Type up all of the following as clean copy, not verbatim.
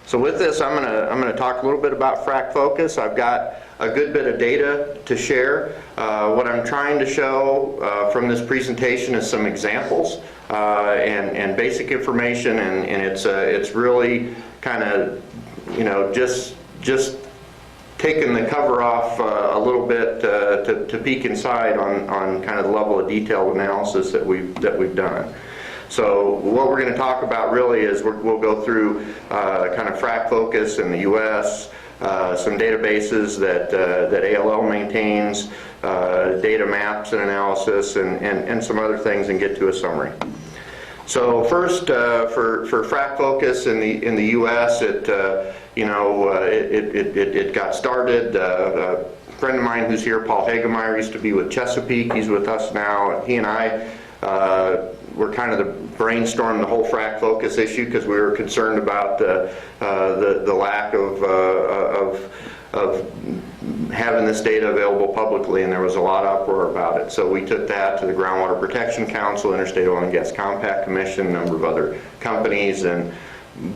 So with this, I'm gonna talk a little bit about FracFocus. I've got a good bit of data to share. What I'm trying to show from this presentation is some examples and basic information, and it's really kind of, you know, just taking the cover off a little bit to peek inside on kind of the level of detailed analysis that we've done. So what we're going to talk about really is we'll go through kind of FracFocus in the U.S., some databases that ALL maintains, data maps and analysis, and some other things, and get to a summary. So first, for FracFocus in the U.S., it got started. A friend of mine who's here, Paul Hagemeyer, used to be with Chesapeake. He's with us now. He and I were kind of the brainstorm the whole FracFocus issue because we were concerned about the lack of having this data available publicly, and there was a lot of uproar about it. So we took that to the Groundwater Protection Council, Interstate Oil and Gas Compact Commission, a number of other companies, and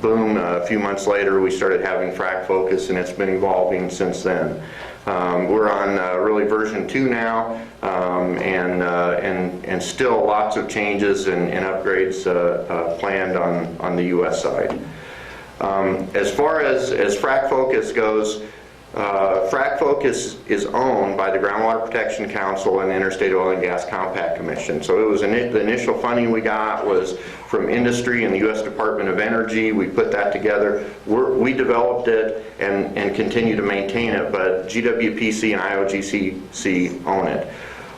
boom, a few months later we started having FracFocus, and it's been evolving since then. We're on really version 2 now, and still lots of changes and upgrades planned on the U.S. side. As far as FracFocus goes, FracFocus is owned by the Groundwater Protection Council and the Interstate Oil and Gas Compact Commission. So it was the initial funding we got was from industry and the U.S. Department of Energy. We put that together. We developed it and continue to maintain it, but GWPC and IOGCC own it.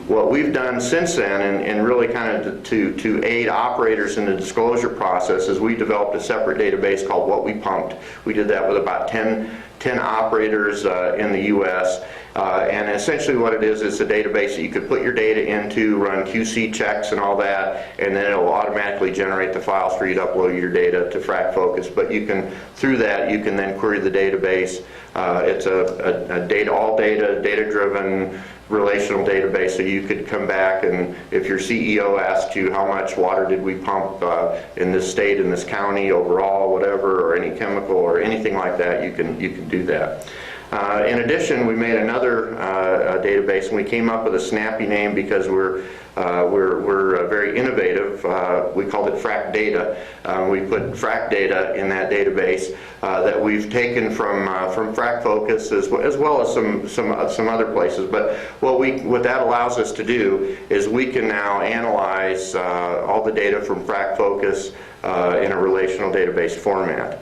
What we've done since then, and really kind of to aid operators in the disclosure process, is we developed a separate database called What We Pumped. We did that with about 10 operators in the U.S. And essentially what it is a database that you could put your data into, run QC checks and all that, and then it will automatically generate the files for you to upload your data to FracFocus. But you can, through that, you can then query the database. It's a data-driven relational database, so you could come back, and if your CEO asks you how much water did we pump in this state, in this county, overall, whatever, or any chemical or anything like that, you can do that. In addition, we made another database, and we came up with a snappy name because we're very innovative. We called it Frac Data. We put Frac Data in that database that we've taken from FracFocus as well as some other places. But what that allows us to do is we can now analyze all the data from FracFocus in a relational database format.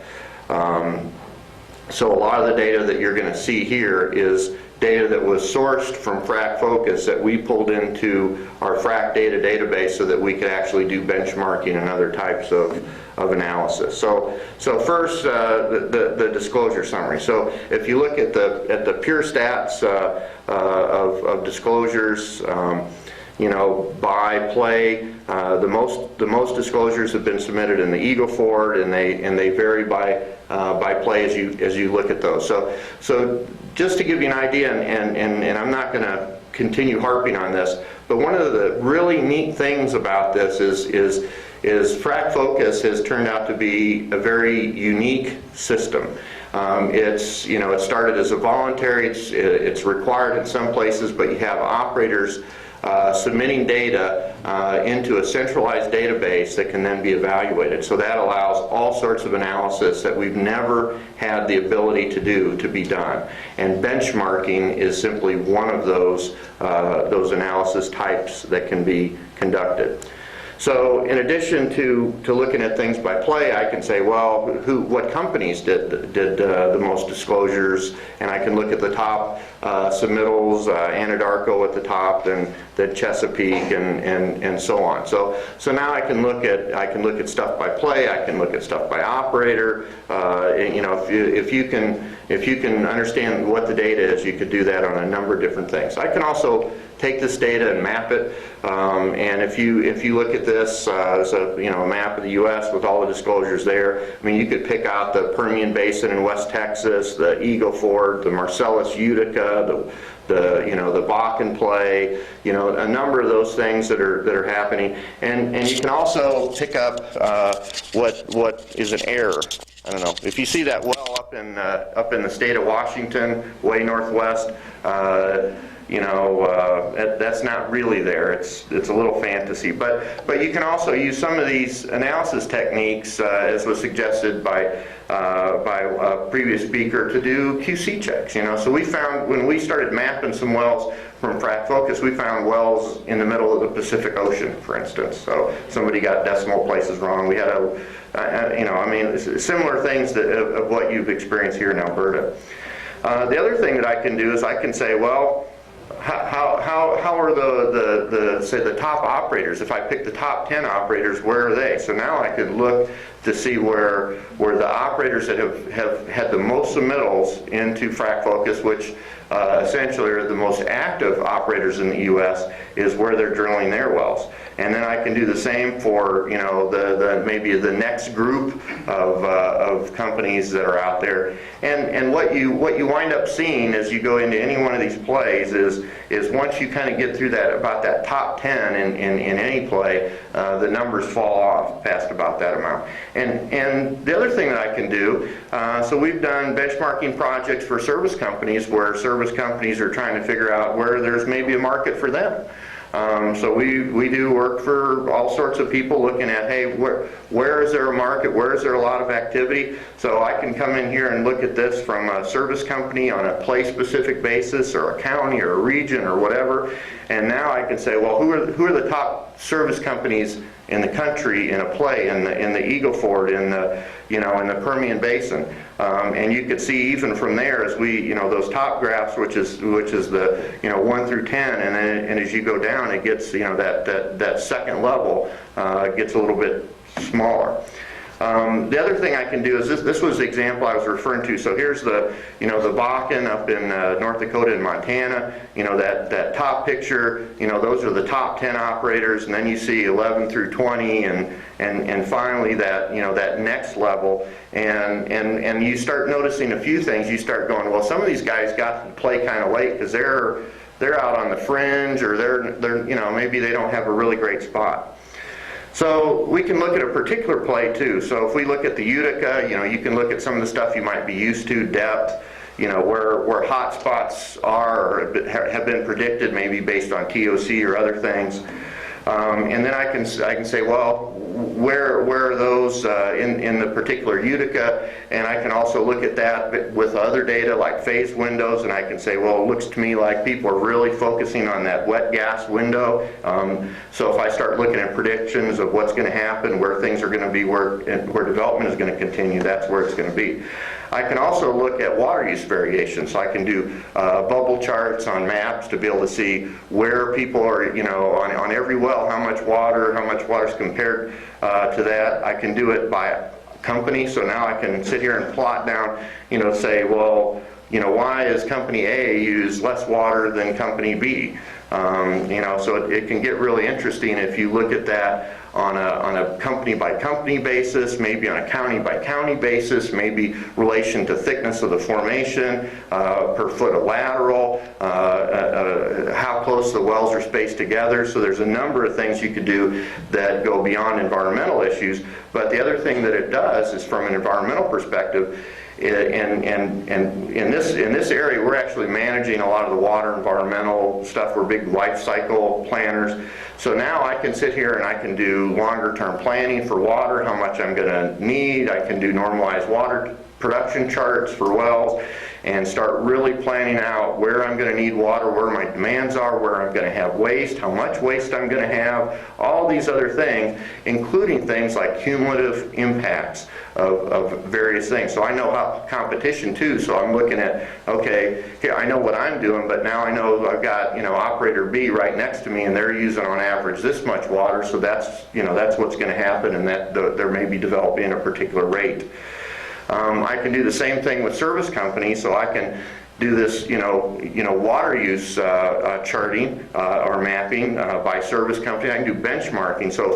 So a lot of the data that you're going to see here is data that was sourced from FracFocus that we pulled into our Frac Data database so that we could actually do benchmarking and other types of analysis. So first, the disclosure summary. So if you look at the pure stats of disclosures, by play, the most disclosures have been submitted in the Eagle Ford, and they vary by play as you look at those. So just to give you an idea, and I'm not going to continue harping on this, but one of the really neat things about this is FracFocus has turned out to be a very unique system. It started as a voluntary. It's required in some places, but you have operators submitting data into a centralized database that can then be evaluated. So that allows all sorts of analysis that we've never had the ability to do to be done. And benchmarking is simply one of those analysis types that can be conducted. So in addition to looking at things by play, I can say, well, what companies did the most disclosures, and I can look at the top Submittals, Anadarko at the top, then Chesapeake, and so on. So now I can look at stuff by play. I can look at stuff by operator. If you can understand what the data is, you could do that on a number of different things. I can also take this data and map it, and if you look at this as a map of the U.S. with all the disclosures there, I mean, you could pick out the Permian Basin in West Texas, the Eagle Ford, the Marcellus Utica, the Bakken play, a number of those things that are happening, and you can also pick up what is an error. I don't know, if you see that well up in the state of Washington, way northwest, you know, that's not really there. It's a little fantasy. But you can also use some of these analysis techniques, as was suggested by a previous speaker, to do QC checks. You know, so we found when we started mapping some wells from FracFocus, we found wells in the middle of the Pacific Ocean, for instance. So somebody got decimal places wrong. We had you know, I mean, similar things of what you've experienced here in Alberta. The other thing that I can do is I can say, well, how are say the top operators? If I pick the top 10 operators, where are they? So now I could look to see where the operators that have had the most submittals into FracFocus, which essentially are the most active operators in the U.S., is where they're drilling their wells. And then I can do the same for, you know, maybe the next group of companies that are out there. And what you wind up seeing as you go into any one of these plays is once you kind of get through about that top 10 in any play, the numbers fall off past about that amount. And the other thing that I can do, so we've done benchmarking projects for service companies where service companies are trying to figure out where there's maybe a market for them. So we do work for all sorts of people looking at, hey, where is there a market? Where is there a lot of activity? So I can come in here and look at this from a service company on a play-specific basis, or a county or a region or whatever. And now I can say, well, who are the top service companies in the country in a play in the Eagle Ford, in the Permian Basin, and you could see even from there as we, you know, those top graphs, which is the, you know, 1 through 10, and as you go down, it gets, you know, that second level gets a little bit smaller. The other thing I can do is this was the example I was referring to. So here's the Bakken up in North Dakota and Montana. You know, that top picture, you know, those are the top 10 operators, and then you see 11 through 20, and finally that, you know, that next level. And you start noticing a few things. You start going, well, some of these guys got to play kind of late because they're out on the fringe, or they're you know, maybe they don't have a really great spot. So we can look at a particular play too. So if we look at the Utica, you know, you can look at some of the stuff you might be used to, depth, you know, where hot spots are or have been predicted, maybe based on TOC or other things. And then I can say, well, where are those in the particular Utica? And I can also look at that with other data like phase windows, and I can say, well, it looks to me like people are really focusing on that wet gas window. So if I start looking at predictions of what's going to happen, where things are going to be, where development is going to continue, that's where it's going to be. I can also look at water use variation, so I can do bubble charts on maps to be able to see where people are, you know, on every well, how much water is compared to that. I can do it by company, so now I can sit here and plot down, you know, say, well, you know, why is company A use less water than company B? You know, so it can get really interesting if you look at that on a company by company basis, maybe on a county by county basis, maybe relation to thickness of the formation, per foot of lateral, how close the wells are spaced together. So there's a number of things you could do that go beyond environmental issues. But the other thing that it does is, from an environmental perspective, and in this area, we're actually managing a lot of the water environmental stuff. We're big life cycle planners. So now I can sit here and I can do longer term planning for water, how much I'm going to need. I can do normalized water production charts for wells and start really planning out where I'm going to need water, where my demands are, where I'm going to have waste, how much waste I'm going to have, all these other things, including things like cumulative impacts of various things. So I know how competition too, so I'm looking at, okay, here I know what I'm doing, but now I know I've got, you know, operator B right next to me, and they're using on average this much water, so that's, you know, that's what's going to happen, and that they're maybe developing a particular rate. I can do the same thing with service companies, so I can do this, you know, water use charting or mapping by service company. I can do benchmarking. So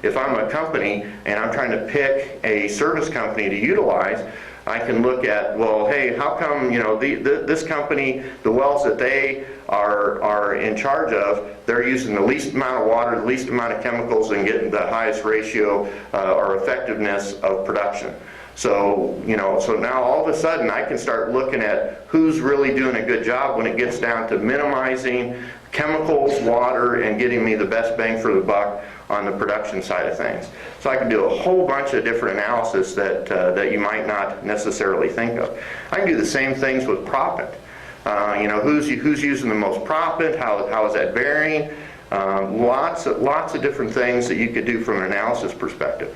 if I'm a company and I'm trying to pick a service company to utilize, I can look at, well, hey, how come, you know, this company, the wells that they are in charge of, they're using the least amount of water, the least amount of chemicals, and getting the highest ratio or effectiveness of production. So, so now all of a sudden I can start looking at who's really doing a good job when it gets down to minimizing chemicals, water, and getting me the best bang for the buck on the production side of things. So I can do a whole bunch of different analysis that you might not necessarily think of. I can do the same things with proppant. Who's using the most proppant? How is that varying? Lots of different things that you could do from an analysis perspective.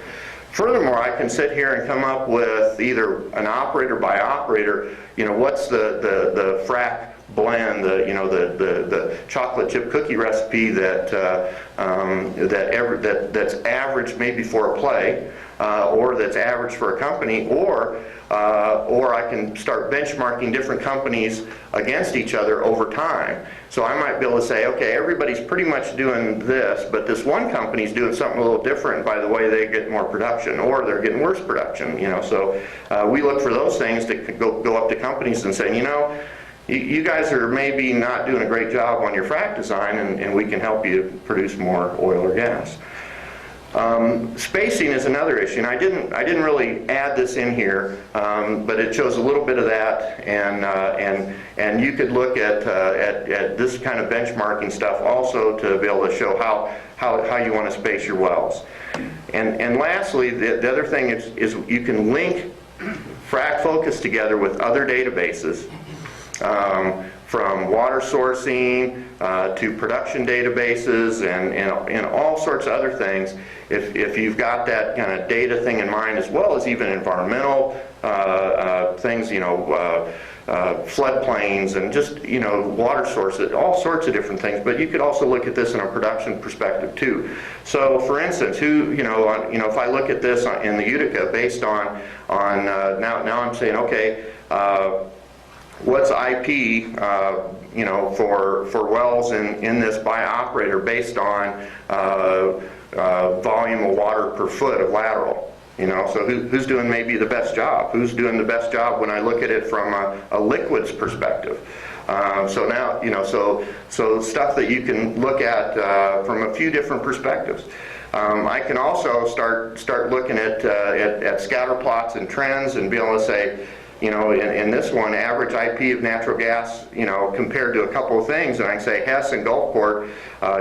Furthermore, I can sit here and come up with either an operator by operator, what's the frac blend, the chocolate chip cookie recipe that's average maybe for a play, or that's average for a company, or I can start benchmarking different companies against each other over time. So I might be able to say, okay, everybody's pretty much doing this, but this one company's doing something a little different by the way they get more production, or they're getting worse production. So we look for those things to go up to companies and say, you guys are maybe not doing a great job on your frac design, and we can help you produce more oil or gas. Spacing is another issue, and I didn't really add this in here, but it shows a little bit of that, and you could look at this kind of benchmarking stuff also to be able to show how you want to space your wells. And lastly, the other thing is you can link FracFocus together with other databases. From water sourcing to production databases and all sorts of other things, if you've got that kind of data thing in mind, as well as even environmental things, floodplains and just water sources, all sorts of different things. But you could also look at this in a production perspective too. So, for instance, if I look at this in the Utica based on now I'm saying, okay. What's IP, for wells in this by operator based on volume of water per foot of lateral? So who's doing maybe the best job? Who's doing the best job when I look at it from a liquids perspective? So now, so stuff that you can look at from a few different perspectives. I can also start looking at scatter plots and trends and be able to say, in this one, average IP of natural gas, compared to a couple of things, and I can say Hess and Gulfport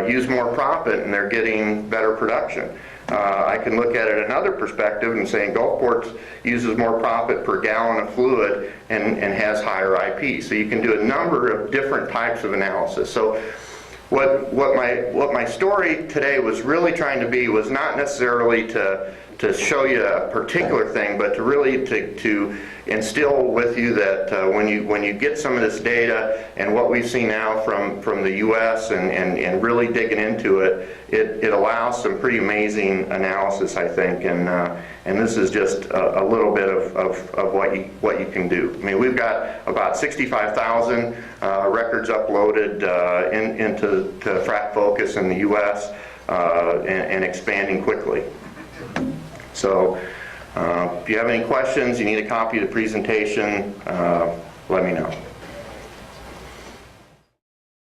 use more proppant and they're getting better production. I can look at it another perspective and say Gulfport uses more proppant per gallon of fluid and has higher IP. So you can do a number of different types of analysis. So what my story today was really trying to be was not necessarily to show you a particular thing, but to really to instill with you that when you get some of this data and what we've seen now from the U.S. and really digging into it, it allows some pretty amazing analysis, I think, and this is just a little bit of what you can do. I mean, we've got about 65,000 records uploaded into FracFocus in the U.S. And expanding quickly. So if you have any questions, you need a copy of the presentation, let me know.